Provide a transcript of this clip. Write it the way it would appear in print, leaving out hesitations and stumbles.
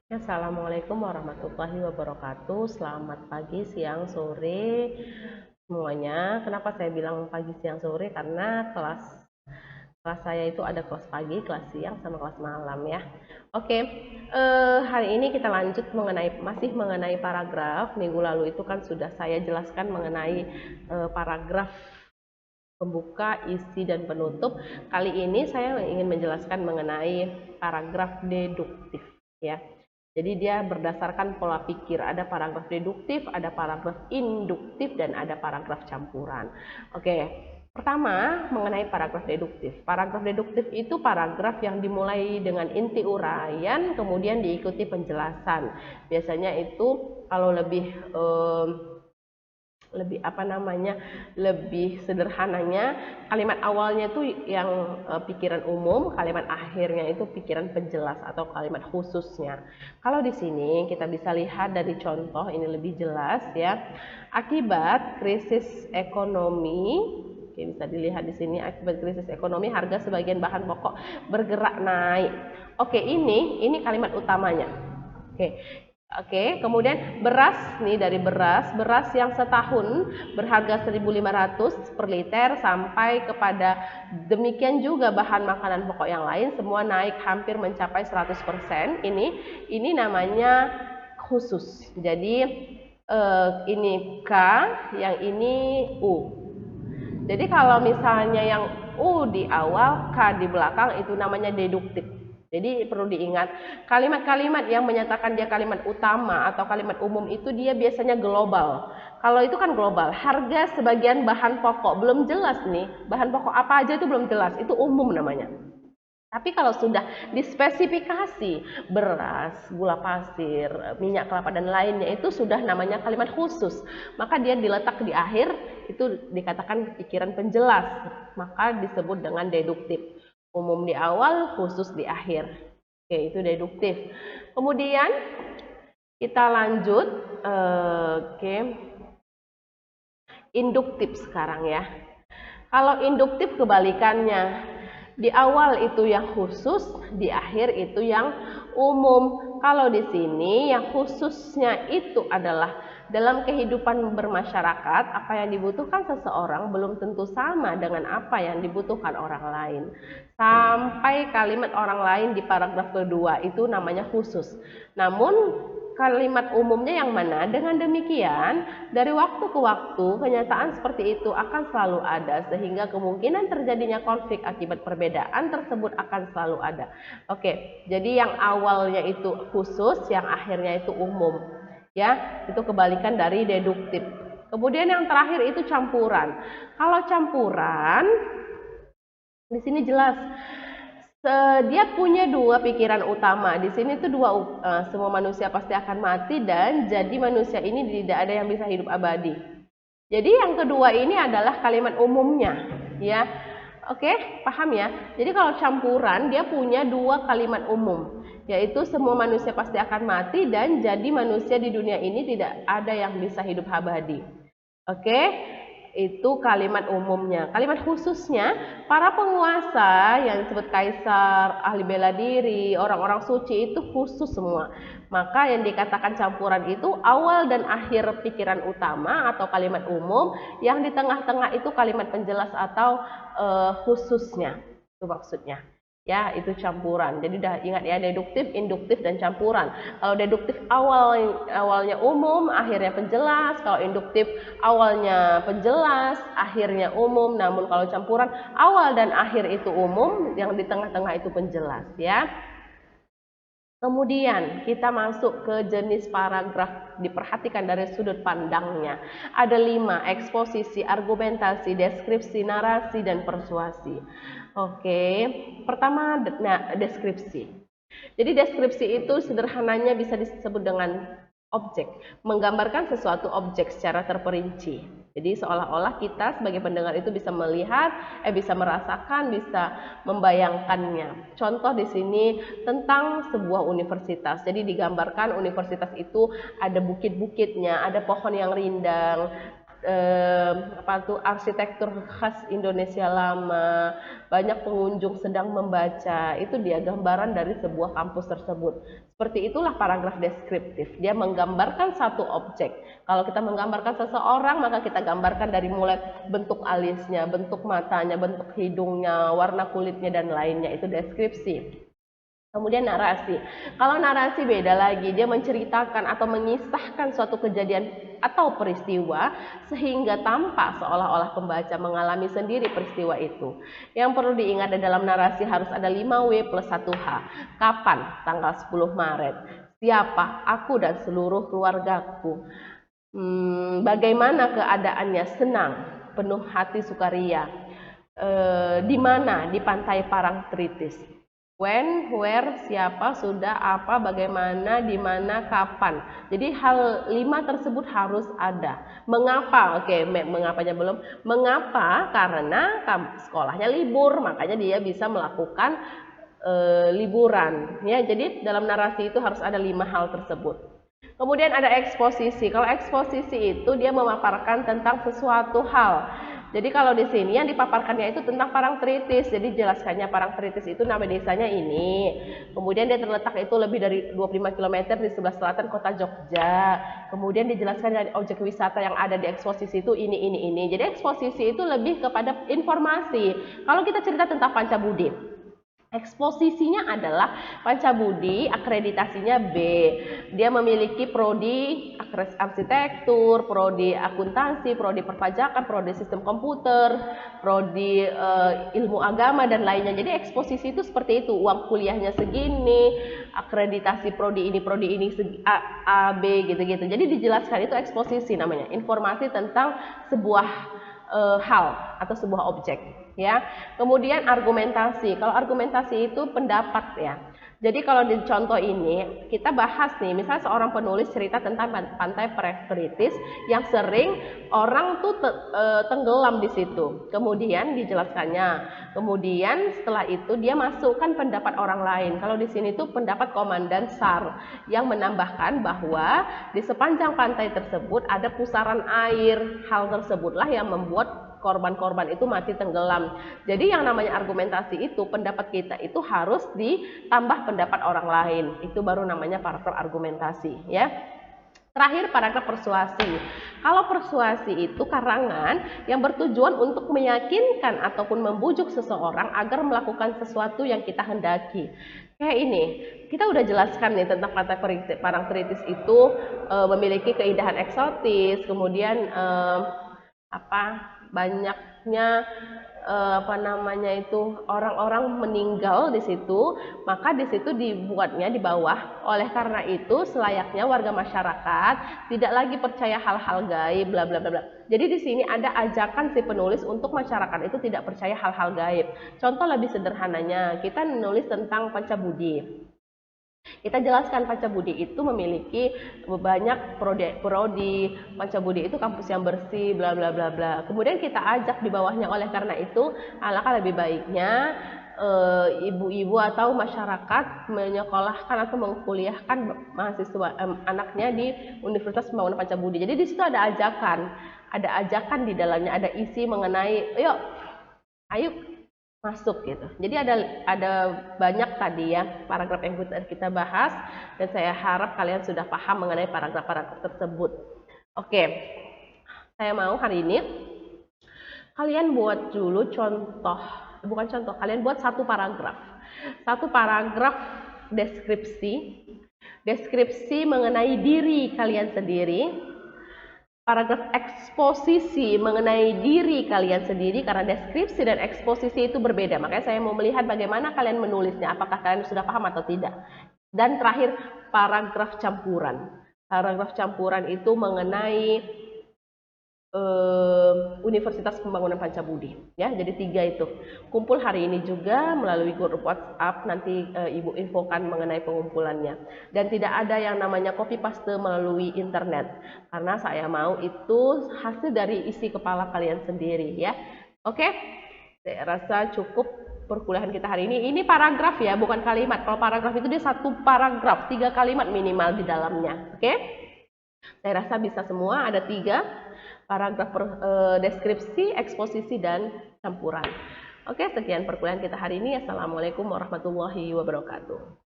Assalamualaikum warahmatullahi wabarakatuh. Selamat pagi, siang, sore semuanya. Kenapa saya bilang pagi, siang, sore? Karena kelas kelas saya itu ada kelas pagi, kelas siang, sama kelas malam ya. Oke, hari ini kita lanjut masih mengenai paragraf. Minggu lalu itu kan sudah saya jelaskan mengenai paragraf pembuka, isi, dan penutup. Kali ini saya ingin menjelaskan mengenai paragraf deduktif ya. Jadi dia berdasarkan pola pikir, ada paragraf deduktif, ada paragraf induktif, dan ada paragraf campuran. Oke, pertama mengenai paragraf deduktif. Paragraf deduktif itu paragraf yang dimulai dengan inti uraian, kemudian diikuti penjelasan. Biasanya itu kalau lebih lebih sederhananya, kalimat awalnya itu yang pikiran umum, kalimat akhirnya itu pikiran penjelas atau kalimat khususnya. Kalau di sini kita bisa lihat dari contoh ini lebih jelas ya. Akibat krisis ekonomi, oke, bisa dilihat di sini, akibat krisis ekonomi harga sebagian bahan pokok bergerak naik. Oke, ini kalimat utamanya. Oke, kemudian beras nih, dari beras yang setahun berharga 1.500 per liter sampai kepada demikian juga bahan makanan pokok yang lain semua naik hampir mencapai 100%. Ini namanya khusus. Jadi ini K, yang ini U. Jadi kalau misalnya yang U di awal, K di belakang, itu namanya deduktif. Jadi perlu diingat, kalimat-kalimat yang menyatakan dia kalimat utama atau kalimat umum itu dia biasanya global. Kalau itu kan global, harga sebagian bahan pokok belum jelas nih, bahan pokok apa aja itu belum jelas, itu umum namanya. Tapi kalau sudah dispesifikasi beras, gula pasir, minyak kelapa dan lainnya, itu sudah namanya kalimat khusus. Maka dia diletak di akhir, itu dikatakan pikiran penjelas. Maka disebut dengan deduktif. Umum di awal, khusus di akhir. Oke, itu deduktif. Kemudian kita lanjut. Oke. Induktif sekarang ya. Kalau induktif kebalikannya. Di awal itu yang khusus, di akhir itu yang umum. Kalau di sini yang khususnya itu adalah dalam kehidupan bermasyarakat, apa yang dibutuhkan seseorang belum tentu sama dengan apa yang dibutuhkan orang lain. Sampai kalimat orang lain di paragraf kedua itu namanya khusus. Namun kalimat umumnya yang mana? Dengan demikian, dari waktu ke waktu kenyataan seperti itu akan selalu ada, sehingga kemungkinan terjadinya konflik akibat perbedaan tersebut akan selalu ada. Oke, jadi yang awalnya itu khusus, yang akhirnya itu umum. Ya, itu kebalikan dari deduktif. Kemudian yang terakhir itu campuran. Kalau campuran di sini jelas dia punya dua pikiran utama. Di sini tuh semua manusia pasti akan mati dan jadi manusia ini tidak ada yang bisa hidup abadi. Jadi yang kedua ini adalah kalimat umumnya, ya. Oke, paham ya? Jadi kalau campuran dia punya dua kalimat umum, yaitu semua manusia pasti akan mati dan jadi manusia di dunia ini tidak ada yang bisa hidup abadi. Oke, itu kalimat umumnya. Kalimat khususnya, para penguasa yang disebut kaisar, ahli bela diri, orang-orang suci itu khusus semua. Maka yang dikatakan campuran itu awal dan akhir pikiran utama atau kalimat umum, yang di tengah-tengah itu kalimat penjelas atau khususnya. Itu maksudnya. Ya, itu campuran. Jadi udah ingat ya, deduktif, induktif, dan campuran. Kalau deduktif awalnya umum, akhirnya penjelas. Kalau induktif awalnya penjelas, akhirnya umum. Namun kalau campuran awal dan akhir itu umum, yang di tengah-tengah itu penjelas ya. Kemudian kita masuk ke jenis paragraf, diperhatikan dari sudut pandangnya. Ada 5, eksposisi, argumentasi, deskripsi, narasi, dan persuasi. Oke, pertama deskripsi. Jadi deskripsi itu sederhananya bisa disebut dengan objek, menggambarkan sesuatu objek secara terperinci. Jadi seolah-olah kita sebagai pendengar itu bisa melihat, bisa merasakan, bisa membayangkannya. Contoh di sini tentang sebuah universitas. Jadi digambarkan universitas itu ada bukit-bukitnya, ada pohon yang rindang, arsitektur khas Indonesia lama, banyak pengunjung sedang membaca, itu dia gambaran dari sebuah kampus tersebut. Seperti itulah paragraf deskriptif, dia menggambarkan satu objek. Kalau kita menggambarkan seseorang, maka kita gambarkan dari mulai bentuk alisnya, bentuk matanya, bentuk hidungnya, warna kulitnya, dan lainnya, itu deskripsi. Kemudian narasi. Kalau narasi beda lagi, dia menceritakan atau mengisahkan suatu kejadian atau peristiwa sehingga tampak seolah-olah pembaca mengalami sendiri peristiwa itu. Yang perlu diingat dalam narasi harus ada 5W plus 1H. Kapan? Tanggal 10 Maret. Siapa? Aku dan seluruh keluargaku. Bagaimana keadaannya? Senang, penuh hati sukaria. Di mana? Di pantai Parangtritis. When, where, siapa, sudah, apa, bagaimana, di mana, kapan. Jadi hal 5 tersebut harus ada. Mengapa? Oke, mengapanya belum. Mengapa? Karena sekolahnya libur, makanya dia bisa melakukan liburan. Ya, jadi dalam narasi itu harus ada 5 hal tersebut. Kemudian ada eksposisi. Kalau eksposisi itu dia memaparkan tentang sesuatu hal. Jadi kalau di sini yang dipaparkannya itu tentang Parangtritis. Jadi jelaskannya Parangtritis itu nama desanya ini. Kemudian dia terletak itu lebih dari 25 km di sebelah selatan kota Jogja. Kemudian dijelaskan dari objek wisata yang ada di eksposisi itu ini. Jadi eksposisi itu lebih kepada informasi. Kalau kita cerita tentang Pancabudi, eksposisinya adalah Pancabudi, akreditasinya B. Dia memiliki prodi arsitektur, prodi akuntansi, prodi perpajakan, prodi sistem komputer, prodi ilmu agama, dan lainnya. Jadi eksposisi itu seperti itu, uang kuliahnya segini, akreditasi prodi ini A, B, gitu-gitu. Jadi dijelaskan, itu eksposisi namanya, informasi tentang sebuah hal atau sebuah objek. Ya, kemudian argumentasi. Kalau argumentasi itu pendapat ya. Jadi kalau di contoh ini kita bahas nih, misalnya seorang penulis cerita tentang pantai Parangtritis yang sering orang tuh tenggelam di situ. Kemudian dijelaskannya. Kemudian setelah itu dia masukkan pendapat orang lain. Kalau di sini tuh pendapat Komandan SAR yang menambahkan bahwa di sepanjang pantai tersebut ada pusaran air. Hal tersebutlah yang membuat korban-korban itu mati tenggelam. Jadi yang namanya argumentasi itu, pendapat kita itu harus ditambah pendapat orang lain. Itu baru namanya paragraf argumentasi ya. Terakhir paragraf persuasi. Kalau persuasi itu karangan yang bertujuan untuk meyakinkan ataupun membujuk seseorang agar melakukan sesuatu yang kita hendaki. Kayak ini, kita udah jelaskan nih tentang pantai Parangtritis itu memiliki keindahan eksotis, kemudian banyaknya orang-orang meninggal di situ, maka di situ dibuatnya di bawah. Oleh karena itu selayaknya warga masyarakat tidak lagi percaya hal-hal gaib bla bla bla. Jadi di sini ada ajakan si penulis untuk masyarakat itu tidak percaya hal-hal gaib. Contoh lebih sederhananya, kita menulis tentang Pancabudi. Kita jelaskan Pancabudi itu memiliki banyak prodi, Pancabudi itu kampus yang bersih, bla bla bla bla. Kemudian kita ajak di bawahnya, oleh karena itu alangkah lebih baiknya ibu-ibu atau masyarakat menyekolahkan atau mengkuliahkan mahasiswa anaknya di Universitas Pembangunan Pancabudi. Jadi di situ ada ajakan di dalamnya, ada isi mengenai ayo masuk gitu. Jadi ada banyak tadi ya paragraf yang kita bahas, dan saya harap kalian sudah paham mengenai paragraf-paragraf tersebut. Oke, saya mau hari ini kalian buat dulu kalian buat satu paragraf deskripsi mengenai diri kalian sendiri. Paragraf eksposisi mengenai diri kalian sendiri, karena deskripsi dan eksposisi itu berbeda. Makanya saya mau melihat bagaimana kalian menulisnya, apakah kalian sudah paham atau tidak. Dan terakhir paragraf campuran. Paragraf campuran itu mengenai Universitas Pembangunan Pancabudi ya. Jadi 3 itu. Kumpul hari ini juga melalui grup WhatsApp, nanti Ibu infokan mengenai pengumpulannya. Dan tidak ada yang namanya copy paste melalui internet, karena saya mau itu hasil dari isi kepala kalian sendiri ya. Oke, saya rasa cukup perkuliahan kita hari ini. Ini paragraf ya, bukan kalimat. Kalau paragraf itu dia satu paragraf, 3 kalimat minimal di dalamnya. Oke, saya rasa bisa semua, ada 3. paragraf deskripsi, eksposisi, dan campuran. Oke, sekian perkuliahan kita hari ini. Assalamualaikum warahmatullahi wabarakatuh.